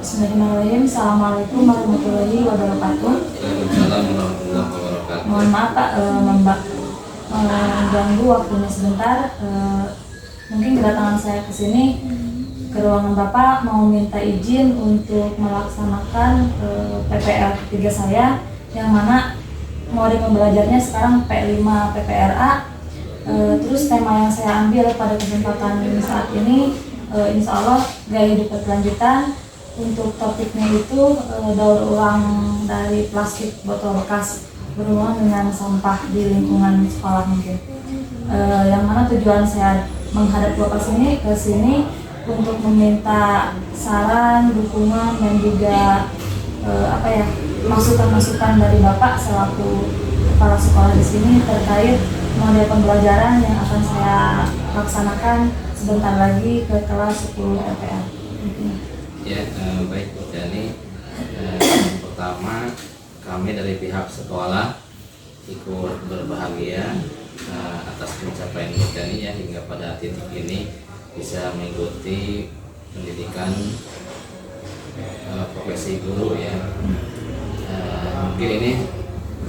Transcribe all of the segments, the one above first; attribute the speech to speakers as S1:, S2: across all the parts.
S1: Bismillahirrahmanirrahim. Assalamualaikum warahmatullahi wabarakatuh.
S2: Waalaikumsalam warahmatullahi wabarakatuh.
S1: Mohon maaf Pak, mengganggu waktunya sebentar. Mungkin kedatangan saya ke sini ke ruangan Bapak mau minta izin untuk melaksanakan PPR 3 saya, yang mana mode pembelajarnya sekarang P5 PPRA. Terus tema yang saya ambil pada kesempatan saat ini, insya Allah gaya hidup berkelanjutan. Untuk topiknya itu daur ulang dari plastik botol bekas berhubungan dengan sampah di lingkungan sekolah mungkin. Yang mana tujuan saya menghadap Bapak ke sini untuk meminta saran, dukungan, dan juga masukan-masukan dari Bapak selaku kepala sekolah di sini terkait model pembelajaran yang akan saya laksanakan sebentar lagi ke kelas 10 LPR.
S2: Ya, baik Bu Jani. Pertama, kami dari pihak sekolah ikut berbahagia atas pencapaian Bu Jani ya, hingga pada titik ini bisa mengikuti pendidikan profesi guru ya. Mungkin ini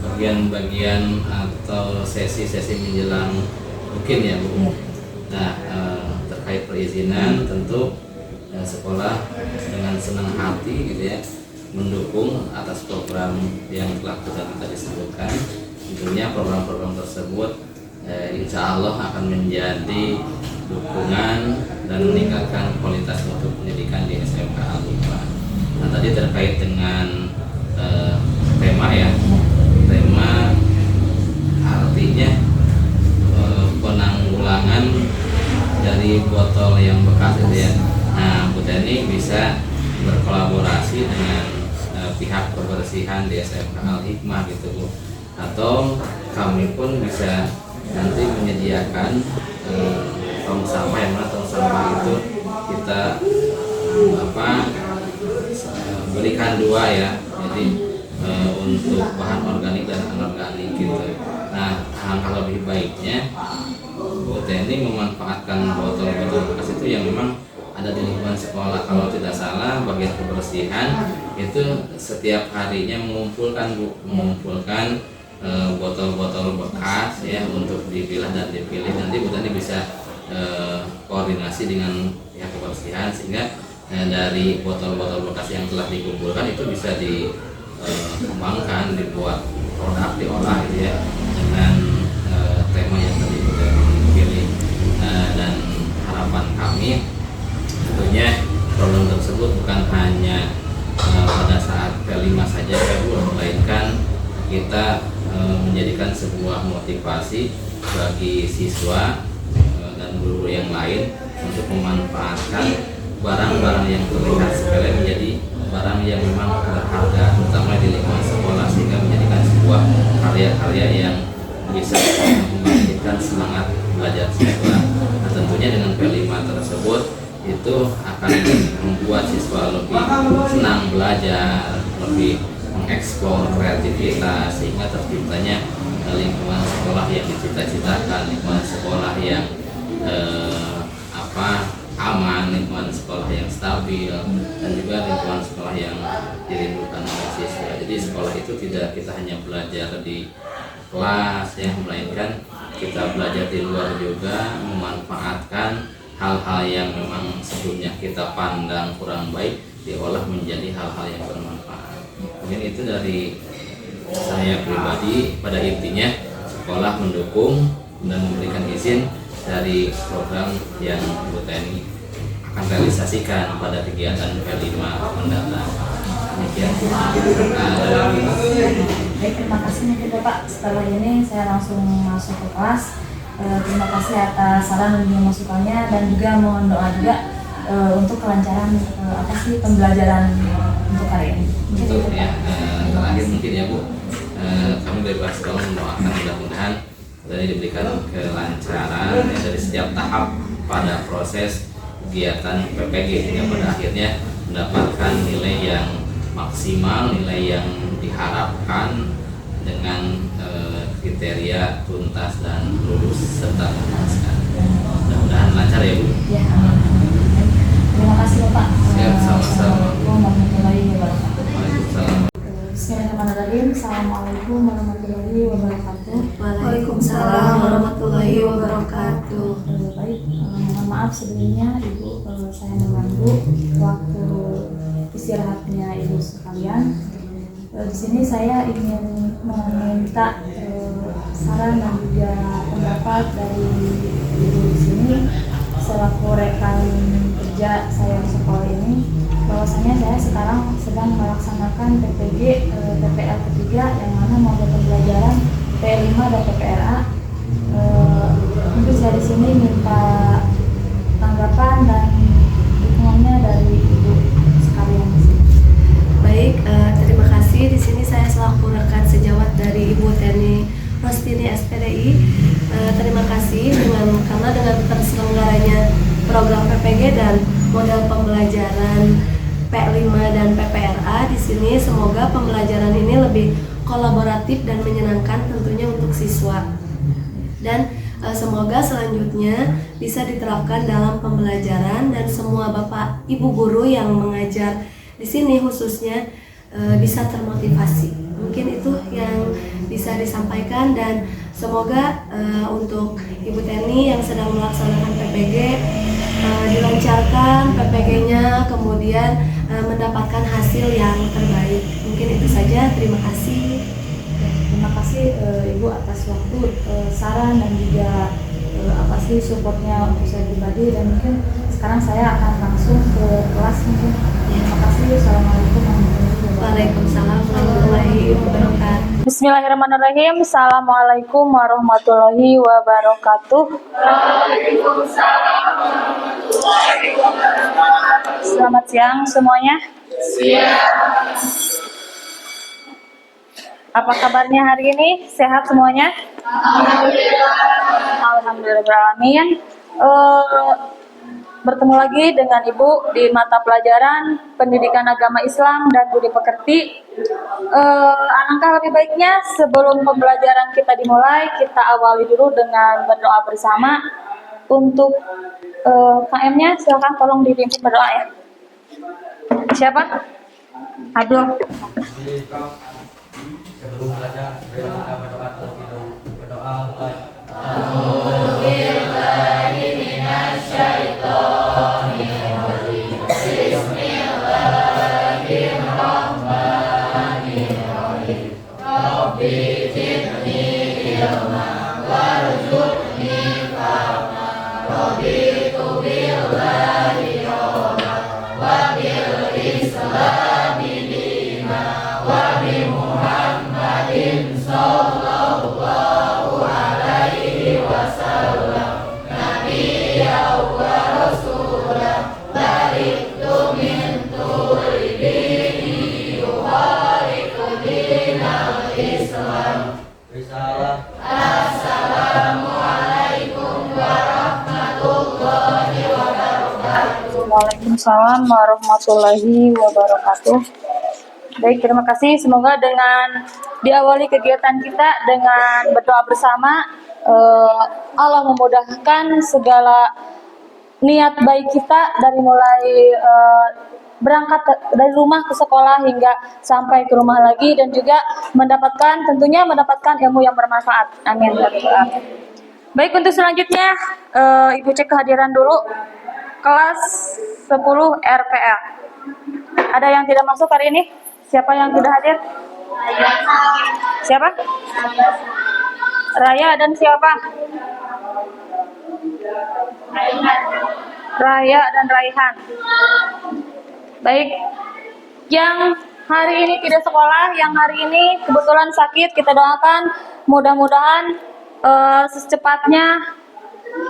S2: bagian-bagian atau sesi-sesi menjelang mungkin ya Bu. Nah, terkait perizinan tentu sekolah dengan senang hati gitu ya mendukung atas program yang telah kita disebutkan. Tentunya program-program tersebut insya Allah akan menjadi dukungan dan meningkatkan kualitas mutu pendidikan di SMK Al-Hikmah. Nah, tadi terkait dengan tema ya, tema artinya penanggulangan dari botol yang bekas gitu ya. Nah, Bu Teni bisa berkolaborasi dengan pihak kebersihan di SMK Al-Hikmah gitu Bu, atau kami pun bisa nanti menyediakan tong sampah, yang mana tong sampah itu kita berikan dua ya, jadi untuk bahan organik dan anorganik gitu. Nah, alangkah lebih baiknya Bu Teni memanfaatkan botol-botol bekas itu yang memang ada di lingkungan sekolah. Kalau tidak salah, bagian kebersihan itu setiap harinya mengumpulkan botol-botol bekas ya untuk dipilah dan dipilih. Nanti Bu Tani bisa koordinasi dengan pihak kebersihan sehingga dari botol-botol bekas yang telah dikumpulkan itu bisa dikembangkan, dibuat produk, diolah gitu ya, dengan tema yang tadi Bu Tani pilih. Dan harapan kami tentunya program tersebut bukan hanya pada saat P5 saja ya Bu, melainkan kita menjadikan sebuah motivasi bagi siswa dan guru yang lain untuk memanfaatkan barang-barang yang terlihat sepele menjadi barang yang memang berharga, terutama di lingkungan sekolah, sehingga menjadikan sebuah karya-karya yang bisa membangkitkan semangat belajar siswa. Nah, tentunya dengan P5 tersebut itu akan membuat siswa lebih senang belajar, lebih mengeksplor kreativitas, sehingga terciptanya lingkungan sekolah yang dicita-citakan, lingkungan sekolah yang aman, lingkungan sekolah yang stabil, dan juga lingkungan sekolah yang dirindukan oleh siswa. Jadi sekolah itu tidak kita hanya belajar di kelas ya, melainkan kita belajar di luar juga, memanfaatkan hal-hal yang memang sebelumnya kita pandang kurang baik diolah menjadi hal-hal yang bermanfaat. Mungkin itu dari saya pribadi. Pada intinya sekolah mendukung dan memberikan izin dari program yang Bu Teni akan realisasikan pada kegiatan P5 mendatang. Demikian.
S1: Baik, terima kasih mungkin Bapak. Setelah ini saya langsung masuk ke kelas. Terima kasih atas saran dan masukannya, dan juga mohon doa juga untuk kelancaran pembelajaran untuk hari ini.
S2: Untuk ya, terakhir mungkin ya Bu, kami dari kelas sekolah mendoakan mudah-mudahan dari diberikan kelancaran ya, dari setiap tahap pada proses kegiatan PPG hingga pada akhirnya mendapatkan nilai yang maksimal, nilai yang diharapkan dengan kriteria tuntas dan lulus serta memuaskan. Mudah-mudahan lancar ya Bu.
S1: Ya, amin. Terima kasih Bapak.
S2: Siap, sama-sama.
S1: Assalamualaikum warahmatullahi wabarakatuh.
S3: Waalaikumsalam warahmatullahi wabarakatuh.
S1: Baik, mohon maaf sebelumnya Ibu, saya mengganggu waktu istirahatnya Ibu sekalian. Di sini saya ingin meminta saran dan juga pendapat dari Ibu di sini selaku rekan kerja saya di sekolah ini, bahwasanya saya sekarang sedang melaksanakan PPG PPL ketiga yang mana modul pembelajaran P5 dan PPRA. Mungkin saya di sini minta tanggapan dan dukungannya dari Ibu sekalian di sini.
S3: Baik, terima kasih. Di sini saya selaku rekan sejawat dari Ibu Teni Rostini SPDI. Terima kasih karena dengan terselenggaranya program PPG dan model pembelajaran P5 dan PPRA di sini, semoga pembelajaran ini lebih kolaboratif dan menyenangkan tentunya untuk siswa. Dan semoga selanjutnya bisa diterapkan dalam pembelajaran dan semua Bapak Ibu guru yang mengajar di sini khususnya bisa termotivasi. Mungkin itu yang bisa disampaikan, dan semoga untuk Ibu Teni yang sedang melaksanakan PPG dilancarkan PPG-nya, kemudian mendapatkan hasil yang terbaik. Mungkin itu saja. Terima kasih.
S1: Terima kasih Ibu atas waktu, saran dan juga apa sih supportnya untuk saya pribadi, dan mungkin sekarang saya akan langsung ke kelas mungkin. Terima kasih. Assalamualaikum warahmatullahi wabarakatuh.
S3: Waalaikumsalam warahmatullahi wabarakatuh.
S1: Bismillahirrahmanirrahim. Assalamualaikum warahmatullahi wabarakatuh. Selamat siang semuanya. Apa kabarnya hari ini? Sehat semuanya? Alhamdulillahirrahmanirrahim. Bertemu lagi dengan Ibu di mata pelajaran Pendidikan Agama Islam dan Budi Pekerti. Alangkah lebih baiknya sebelum pembelajaran kita dimulai, kita awali dulu dengan berdoa bersama. Untuk KM-nya silakan tolong dipimpin berdoa ya. Siapa? Abdul.
S4: Sebelum belajar, kita berdoa.
S1: Waalaikumsalam warahmatullahi wabarakatuh. Baik, terima kasih. Semoga dengan diawali kegiatan kita dengan berdoa bersama, Allah memudahkan segala niat baik kita dari mulai berangkat dari rumah ke sekolah hingga sampai ke rumah lagi, dan juga tentunya mendapatkan ilmu yang bermanfaat. Amin. Baik, untuk selanjutnya Ibu cek kehadiran dulu. Kelas 10 RPL. Ada yang tidak masuk hari ini? Siapa yang tidak hadir? Siapa? Raya dan siapa? Raya dan Raihan. Baik. Yang hari ini tidak sekolah, yang hari ini kebetulan sakit, kita doakan mudah-mudahan secepatnya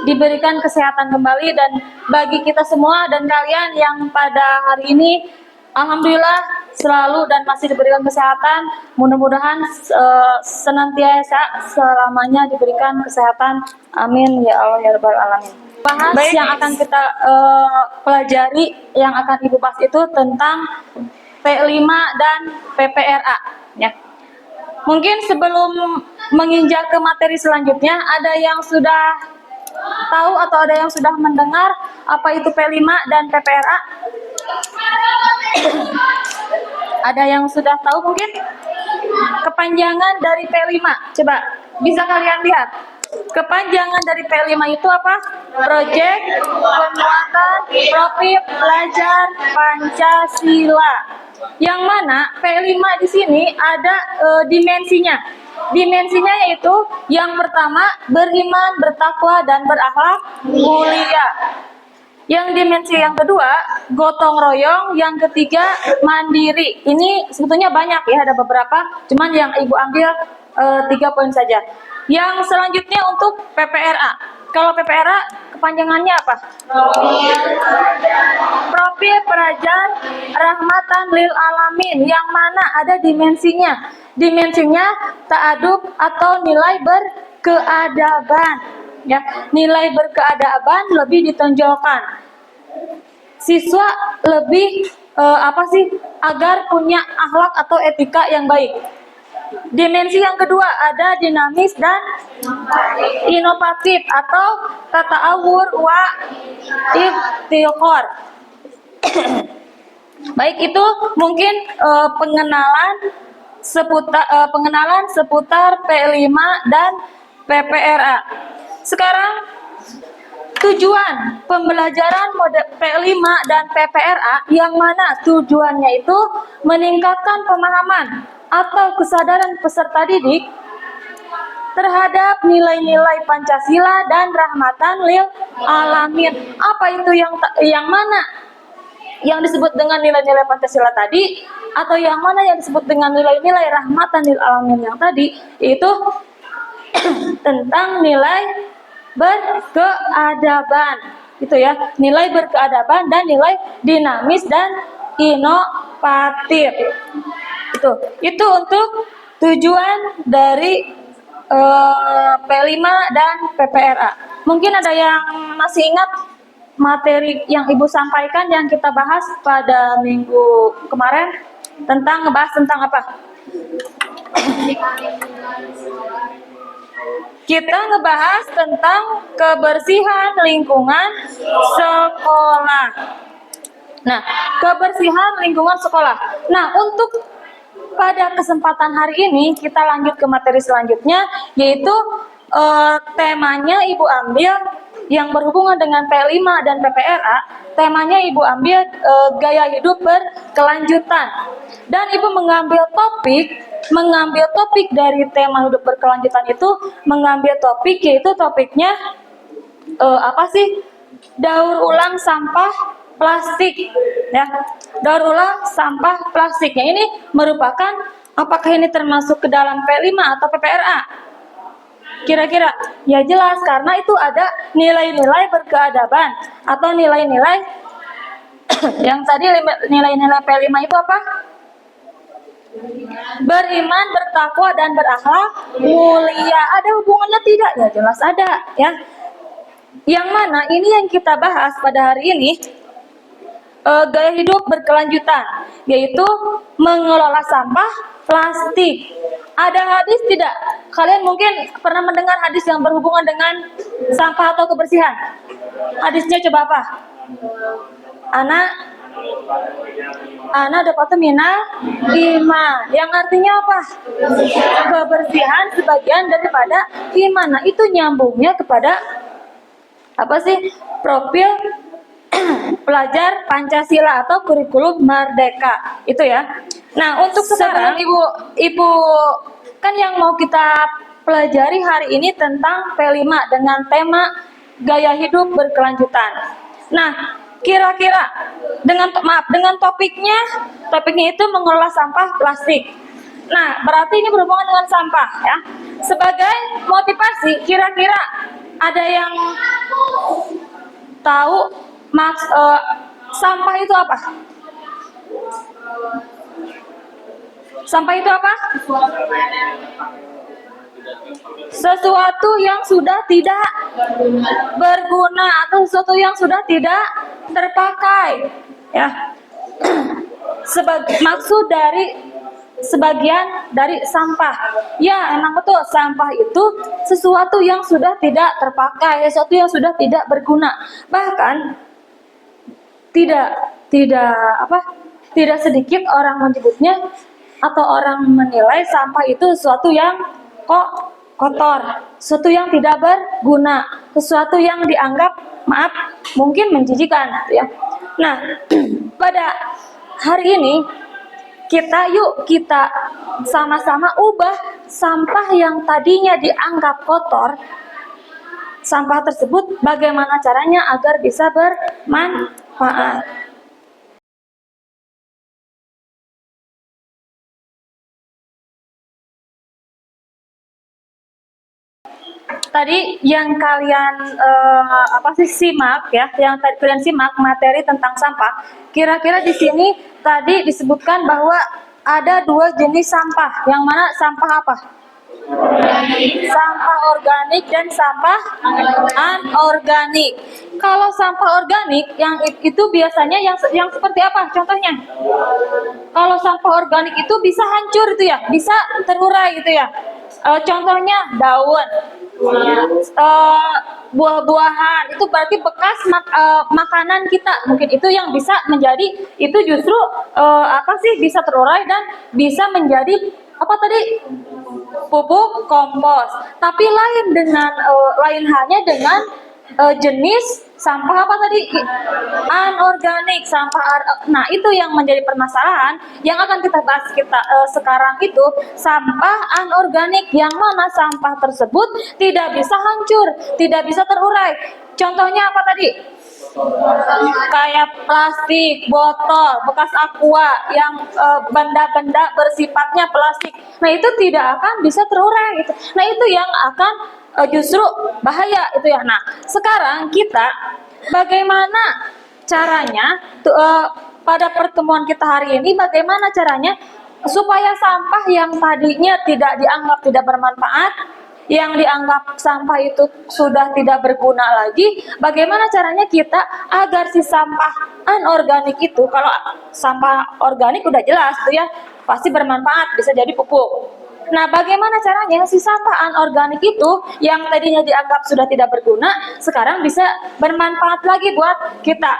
S1: diberikan kesehatan kembali, dan bagi kita semua dan kalian yang pada hari ini alhamdulillah selalu dan masih diberikan kesehatan, mudah-mudahan senantiasa selamanya diberikan kesehatan. Amin ya Allah ya rabbal alamin. Bahas yang akan kita pelajari, yang akan Ibu bahas itu tentang P5 dan PPRA ya. Mungkin sebelum menginjak ke materi selanjutnya, ada yang sudah tahu atau ada yang sudah mendengar apa itu P5 dan PPRA? Ada yang sudah tahu mungkin? kepanjangan dari P5. Coba, bisa kalian lihat. Kepanjangan dari P5 itu apa? Project Penguatan Profil Pelajar Pancasila. Yang mana P5 di sini ada dimensinya. Dimensinya yaitu yang pertama beriman, bertakwa, dan berakhlak mulia. Yang dimensi yang kedua gotong royong, yang ketiga mandiri. Ini sebetulnya banyak ya, ada beberapa, cuman yang ibu ambil 3 poin saja. Yang selanjutnya untuk PPRA. Kalau PPRA kepanjangannya apa? Profil Pelajar Rahmatan Lil Alamin, yang mana ada dimensinya. Dimensinya ta'adub atau nilai berkeadaban. Ya, nilai berkeadaban lebih ditonjolkan. Siswa lebih agar punya akhlak atau etika yang baik. Dimensi yang kedua ada dinamis dan inovatif atau tata'awur wa ibtiqor. Baik, itu mungkin pengenalan seputar P5 dan PPRA. Sekarang tujuan pembelajaran model P5 dan PPRA, yang mana tujuannya itu meningkatkan pemahaman atau kesadaran peserta didik terhadap nilai-nilai Pancasila dan rahmatan lil alamin. Apa itu yang mana yang disebut dengan nilai-nilai Pancasila tadi, atau yang mana yang disebut dengan nilai-nilai rahmatan lil alamin yang tadi, yaitu tentang nilai berkeadaban, gitu ya. Nilai berkeadaban dan nilai dinamis dan inovatif. Itu untuk tujuan dari P5 dan PPRA. Mungkin ada yang masih ingat materi yang Ibu sampaikan yang kita bahas pada minggu kemarin ngebahas tentang apa? Kita ngebahas tentang kebersihan lingkungan sekolah. Nah, kebersihan lingkungan sekolah. Nah, untuk pada kesempatan hari ini kita lanjut ke materi selanjutnya, yaitu temanya Ibu ambil yang berhubungan dengan P5 dan PPRA. Temanya Ibu ambil gaya hidup berkelanjutan. Dan Ibu mengambil topik dari tema hidup berkelanjutan itu, mengambil topik yaitu topiknya daur ulang sampah plastik, ya. Daur ulang sampah plastiknya ini merupakan, apakah ini termasuk ke dalam P5 atau PPRA? Kira-kira? Ya jelas, karena itu ada nilai-nilai berkeadaban atau nilai-nilai yang tadi nilai-nilai P5 itu apa? Beriman, bertakwa, dan berakhlak mulia. Ada hubungannya tidak? Ya jelas ada, ya. Yang mana ini yang kita bahas pada hari ini, gaya hidup berkelanjutan, yaitu mengelola sampah plastik. Ada hadis tidak? Kalian mungkin pernah mendengar hadis yang berhubungan dengan sampah atau kebersihan. Hadisnya coba apa? Ana dapat minal iman, yang artinya apa? Kebersihan sebagian daripada iman. Nah, itu nyambungnya kepada profil pelajar Pancasila atau kurikulum merdeka itu ya. Nah, untuk sekarang ibu kan yang mau kita pelajari hari ini tentang P5 dengan tema gaya hidup berkelanjutan. Nah, kira-kira dengan topiknya itu mengelola sampah plastik. Nah, berarti ini berhubungan dengan sampah, ya. Sebagai motivasi, kira-kira ada yang tahu sampah itu apa? Sampah itu apa? Sesuatu yang sudah tidak berguna atau sesuatu yang sudah tidak terpakai, ya. Maksud dari sebagian dari sampah. Ya, emang betul, sampah itu sesuatu yang sudah tidak terpakai, sesuatu yang sudah tidak berguna. Bahkan tidak sedikit orang menyebutnya atau orang menilai sampah itu sesuatu yang kok kotor, sesuatu yang tidak berguna, sesuatu yang dianggap mungkin menjijikan ya. Nah, pada hari ini kita sama-sama ubah sampah yang tadinya dianggap kotor, sampah tersebut bagaimana caranya agar bisa bermanfaat. Tadi yang kalian simak ya, yang tadi kalian simak materi tentang sampah. Kira-kira di sini tadi disebutkan bahwa ada 2 jenis sampah. Yang mana sampah apa? Sampah organik dan sampah anorganik. Kalau sampah organik yang itu biasanya yang seperti apa? Contohnya, kalau sampah organik itu bisa hancur itu ya, bisa terurai gitu ya. Contohnya daun, buah-buahan, itu berarti bekas makanan kita. Mungkin itu yang bisa menjadi, itu justru bisa terurai dan bisa menjadi apa tadi? Pupuk kompos. Tapi lain halnya dengan jenis sampah apa tadi? Anorganik, nah itu yang menjadi permasalahan yang akan kita bahas sekarang itu sampah anorganik, yang mana sampah tersebut tidak bisa hancur, tidak bisa terurai. Contohnya apa tadi? Kayak plastik, botol, bekas aqua yang benda-benda bersifatnya plastik. Nah itu tidak akan bisa terurai gitu. Nah itu yang akan justru bahaya itu ya. Nah sekarang kita bagaimana caranya pada pertemuan kita hari ini, bagaimana caranya supaya sampah yang tadinya tidak dianggap tidak bermanfaat, yang dianggap sampah itu sudah tidak berguna lagi, bagaimana caranya kita agar si sampah anorganik itu, kalau sampah organik udah jelas tuh ya, pasti bermanfaat, bisa jadi pupuk. Nah, bagaimana caranya si sampah anorganik itu yang tadinya dianggap sudah tidak berguna, sekarang bisa bermanfaat lagi buat kita.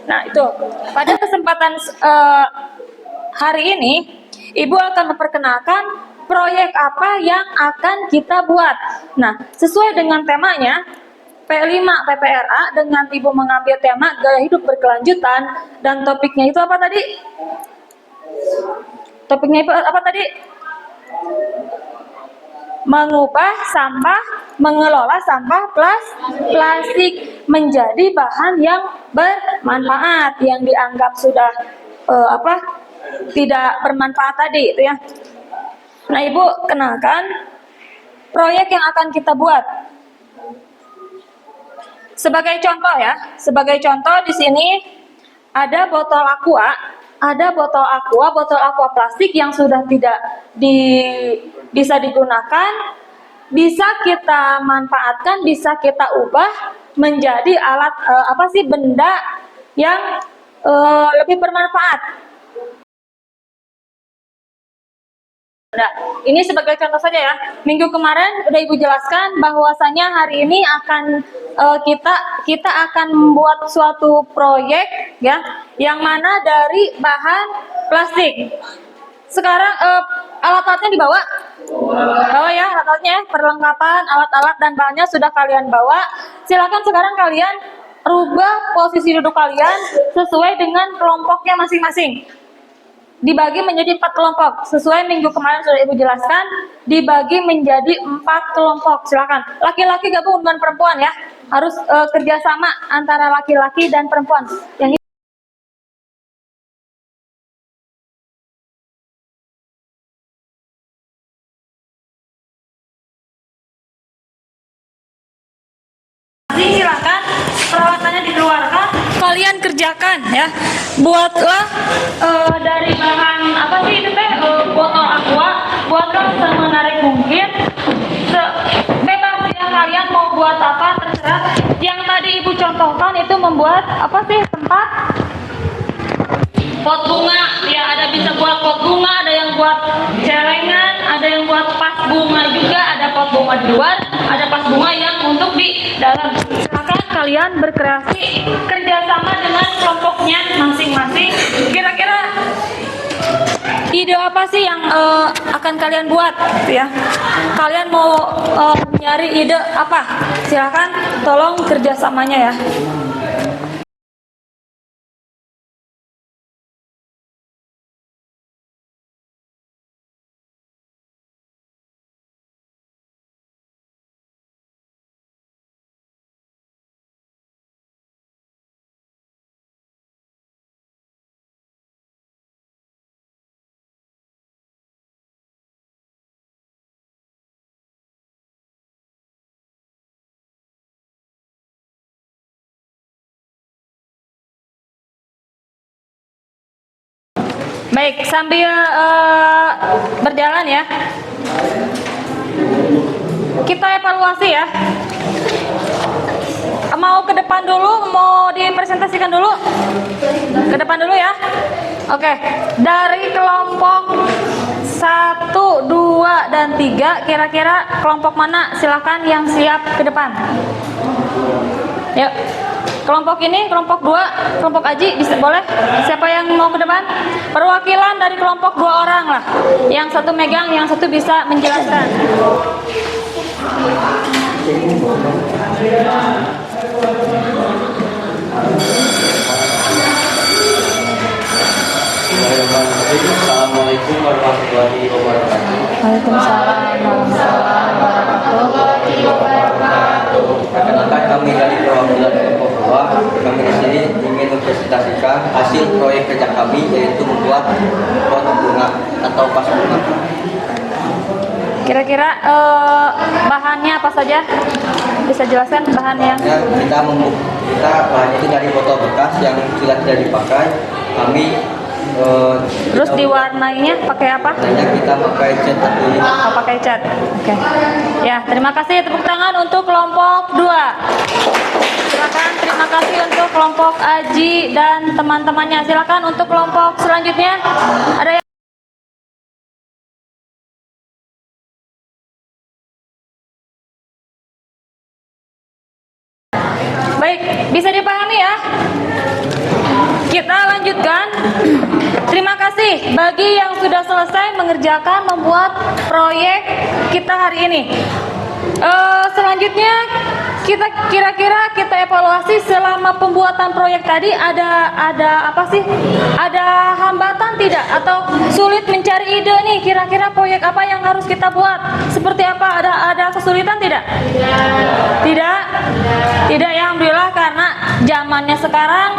S1: Nah, itu pada kesempatan hari ini, Ibu akan memperkenalkan proyek apa yang akan kita buat. Nah, sesuai dengan temanya, P5 PPRA dengan Ibu mengambil tema gaya hidup berkelanjutan, dan topiknya itu apa tadi? Topiknya itu apa tadi? Mengubah sampah, mengelola sampah plastik menjadi bahan yang bermanfaat, yang dianggap sudah tidak bermanfaat tadi itu ya. Nah, Ibu kenalkan proyek yang akan kita buat. Sebagai contoh ya, sebagai contoh di sini ada botol aqua plastik yang sudah tidak bisa digunakan, bisa kita manfaatkan, bisa kita ubah menjadi alat benda yang lebih bermanfaat. Nah, ini sebagai contoh saja ya. Minggu kemarin udah Ibu jelaskan bahwasanya hari ini akan kita akan membuat suatu proyek ya, yang mana dari bahan plastik. Sekarang alat-alatnya dibawa ya, alat-alatnya, perlengkapan alat-alat dan bahannya sudah kalian bawa. Silakan sekarang kalian rubah posisi duduk kalian sesuai dengan kelompoknya masing-masing. Dibagi menjadi 4 kelompok. Sesuai minggu kemarin sudah Ibu jelaskan, dibagi menjadi 4 kelompok. Silakan. Laki-laki gabung dengan perempuan ya. Harus kerjasama antara laki-laki dan perempuan. Yang silakan, peralatannya dikeluarkan, kalian kerjakan ya. Buatlah dari bahan botol aqua, buatlah semenarik mungkin, bebas ya, kalian mau buat apa terserah. Yang tadi Ibu contohkan itu membuat tempat pot bunga ya, ada bisa buat pot bunga, ada yang buat celengan, ada yang buat pas bunga juga, ada pot bunga di luar, ada pas bunga yang untuk di dalam. Silakan kalian berkreasi kerjasama dengan kelompoknya masing-masing. Kira-kira ide apa sih yang akan kalian buat gitu ya. Kalian mau nyari ide apa? Silakan tolong kerjasamanya ya. Baik, sambil berjalan ya, kita evaluasi ya. Mau ke depan dulu, mau dipresentasikan dulu? Ke depan dulu ya. Oke, dari kelompok 1, 2, dan 3, kira-kira kelompok mana? Silakan yang siap ke depan. Yuk. Kelompok ini, kelompok 2, kelompok Aji, bisa boleh? Siapa yang mau ke depan? Perwakilan dari kelompok 2 orang lah. Yang satu megang, yang satu bisa menjelaskan.
S4: Assalamualaikum warahmatullahi wabarakatuh.
S1: Waalaikumsalam warahmatullahi wabarakatuh.
S4: Perkenalkan, kami dari perwakilan kelompok 2. Kami di sini ingin mempresentasikan hasil proyek kerja kami, yaitu membuat pot bunga atau vas bunga.
S1: Kira-kira bahannya apa saja? Bisa jelaskan bahannya?
S4: Ya, kita bahannya itu dari botol bekas yang sudah tidak dipakai. Kami
S1: Terus diwarnainya pakai apa?
S4: kita pakai cat acrylic.
S1: Oh, pakai cat. Oke. Ya, terima kasih, tepuk tangan untuk kelompok 2. Silakan, terima kasih untuk kelompok Aji dan teman-temannya. Silakan untuk kelompok selanjutnya. Ada yang baik, bisa dipahami ya? Kita lanjutkan. Terima kasih bagi yang sudah selesai mengerjakan membuat proyek kita hari ini. Selanjutnya kita kira-kira kita evaluasi selama pembuatan proyek tadi ada apa sih? Ada hambatan tidak atau sulit mencari ide nih? Kira-kira proyek apa yang harus kita buat? Seperti apa? Ada kesulitan tidak? Tidak. Tidak ya, alhamdulillah, karena zamannya sekarang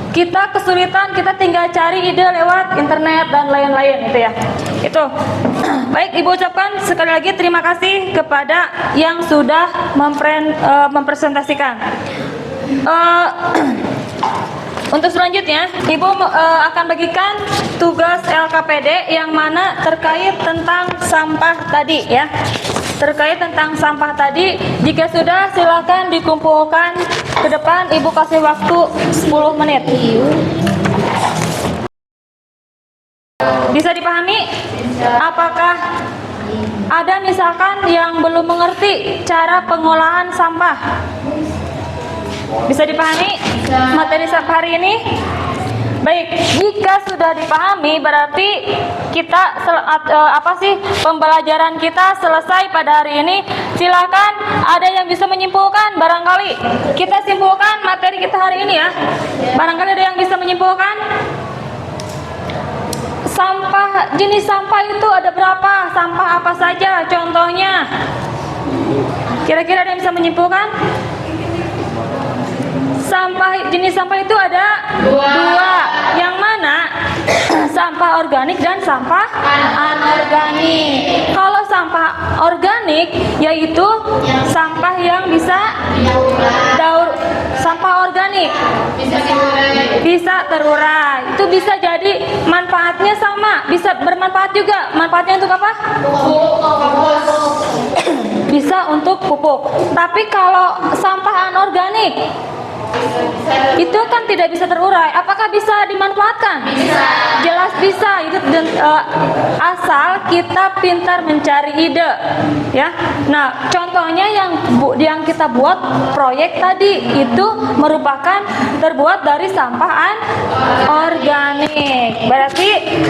S1: kita kesulitan, kita tinggal cari ide lewat internet dan lain-lain itu ya. Itu. Baik, Ibu ucapkan sekali lagi terima kasih kepada yang sudah mempresentasikan. Untuk selanjutnya, Ibu akan bagikan tugas LKPD yang mana terkait tentang sampah tadi ya. Terkait tentang sampah tadi, jika sudah silakan dikumpulkan ke depan. Ibu kasih waktu 10 menit. Bisa dipahami? Apakah ada misalkan yang belum mengerti cara pengolahan sampah? Bisa dipahami materi sampah hari ini? Baik, jika sudah dipahami berarti kita pembelajaran kita selesai pada hari ini. Silakan, ada yang bisa menyimpulkan barangkali. Kita simpulkan materi kita hari ini ya. Barangkali ada yang bisa menyimpulkan. Sampah, jenis sampah itu ada berapa? Sampah apa saja contohnya? Kira-kira ada yang bisa menyimpulkan? Jenis sampah itu ada dua. Yang mana? Sampah organik dan sampah anorganik. Kalau sampah organik yaitu sampah yang bisa sampah organik bisa terurai. Itu bisa jadi manfaatnya sama, bisa bermanfaat juga. Manfaatnya untuk apa? Bisa untuk pupuk. Tapi kalau sampah anorganik itu kan tidak bisa terurai. Apakah bisa dimanfaatkan? Bisa. Jelas bisa. Itu asal kita pintar mencari ide, ya. Nah, contohnya yang kita buat proyek tadi itu merupakan terbuat dari sampah organik. Berarti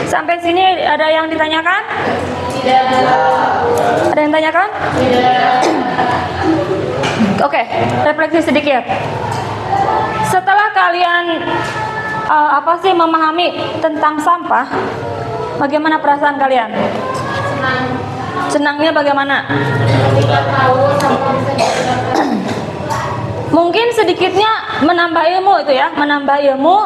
S5: Sampai sini ada yang ditanyakan? Tidak. Ada yang tanyakan? Tidak. Oke, refleksi sedikit. Setelah kalian memahami tentang sampah, bagaimana perasaan kalian? Senangnya bagaimana? Mungkin sedikitnya menambah ilmu itu ya, menambah ilmu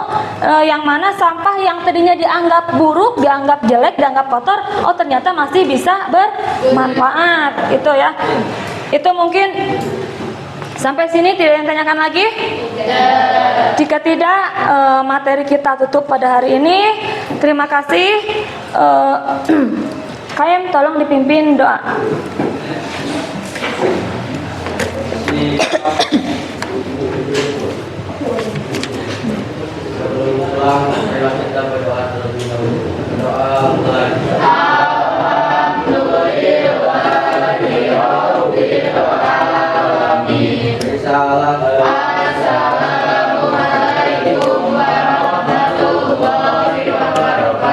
S5: yang mana sampah yang tadinya dianggap buruk, dianggap jelek, dianggap kotor, oh ternyata masih bisa bermanfaat, gitu ya. Itu mungkin sampai sini tidak yang tanyakan lagi? Jika tidak, materi kita tutup pada hari ini. Terima kasih. Kayem tolong dipimpin doa.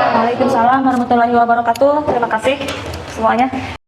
S5: Waalaikumsalam warahmatullahi wabarakatuh. Terima kasih semuanya.